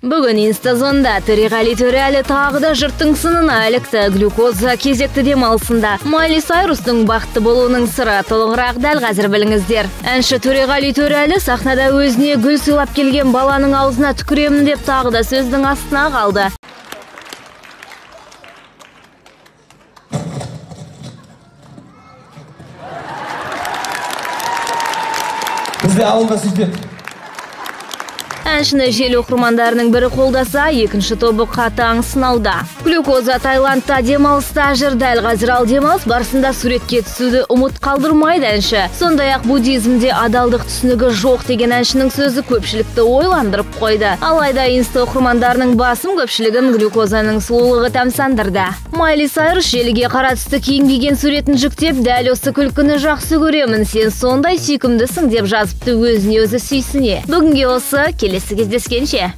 Бүгін инстазонда Төреғали Төреәлі тағыда жұрттың сынына ілікті. Глюкоза кезекті демалысында. Майли Сайрустың бақытты болуының сыры толығырақ дәл қазір біліңіздер. Әнші Төреғали Төреәлі сахнада өзіне гүл сыйлап келген баланың аузына түкіремін деп тағыда сөздің астына қалды. Бізде ауылда сөйтеді. Әншіні желі оқырмандарының бірі қолдаса, екінші тобы қатаң сынауда. Глюкоза Таиландта демалыста жүр. Дәл қазір ал демалыс барысында суретке түсуді ұмыт қалдырмайды әнші. Сондай-ақ буддизмде адалдық түсінігі жоқ деген әншінің сөзі көпшілікті ойландырып қойды. Алайда инста оқырмандарының басым көпшілігін глюкозаның сұлулығы тамсандырды. Майли Сайрус желіге қара түсті киім киген суретін жүктеп, дәл осы күлкіні жақсы көремін, сен сондай сүйкімдісің деп жазыпты өзіне өзі сүйсіне. Бүгінге осы, келесі кездескенше.